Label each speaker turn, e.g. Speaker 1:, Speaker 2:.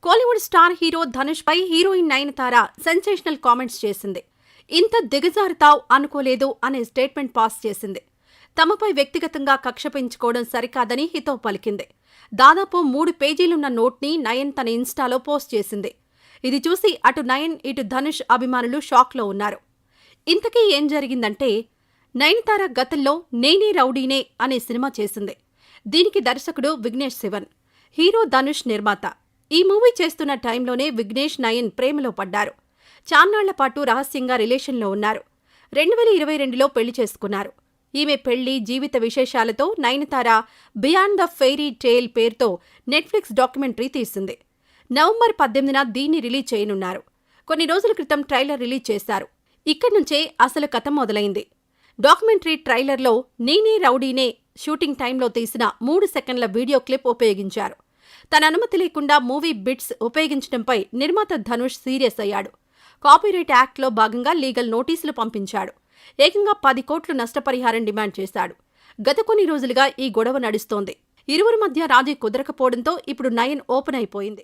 Speaker 1: Kollywood star hero Dhanush పై heroine Nayanthara sensational comments చేసింది. ఇంత దిగజారుతావ్ అనుకోలేదు అనే స్టేట్మెంట్ పాస్ చేసింది. తమపై వ్యక్తిగతంగా కక్ష పెంచుకోవడం సరికాదని హితవు పలికింది. దాదాపు 3 పేజీలున్న నోట్ని నయన్ తన ఇన్స్టాలో పోస్ట్ చేసింది. ఇది చూసి అటు నయన్ ఇటు ధనుష్ అభిమానులు షాక్లో ఉన్నారు. ఇంతకీ ఏం జరిగిందంటే, నయనతార గతంలో నేనే రౌడీనే అనే సినిమా చేసింది. దీనికి దర్శకుడు విఘ్నేష్ శివన్, హీరో ధనుష్ నిర్మాత. ఈ మూవీ చేస్తున్న టైంలోనే విఘ్నేష్, నయన్ ప్రేమలో పడ్డారు. చాన్నాళ్ల పాటు రహస్యంగా రిలేషన్లో ఉన్నారు. 2022లో పెళ్లి చేసుకున్నారు. ఈమె పెళ్లి, జీవిత విశేషాలతో Nayanthara beyond the fairy tale పేరుతో నెట్ఫ్లిక్స్ డాక్యుమెంటరీ తీసింది. నవంబర్ 18న దీన్ని రిలీజ్ చేయనున్నారు. కొన్ని రోజుల క్రితం ట్రైలర్ రిలీజ్ చేశారు. ఇక్కడి నుంచే అసలు కథ మొదలైంది. డాక్యుమెంటరీ ట్రైలర్లో నేనే రౌడీనే షూటింగ్ టైంలో తీసిన 3 సెకండ్ల వీడియో క్లిప్ ఉపయోగించారు. తన అనుమతి లేకుండా మూవీ బిట్స్ ఉపయోగించడంపై నిర్మాత ధనుష్ సీరియస్ అయ్యాడు. కాపీరైట్ యాక్ట్లో భాగంగా లీగల్ నోటీసులు పంపించాడు. ఏకంగా 10 కోట్లు నష్టపరిహారం డిమాండ్ చేశాడు. గత కొన్ని రోజులుగా ఈ గొడవ నడుస్తోంది. ఇరువురి మధ్య రాజీ కుదరకపోవడంతో ఇప్పుడు నయన్ ఓపెన్ అయిపోయింది.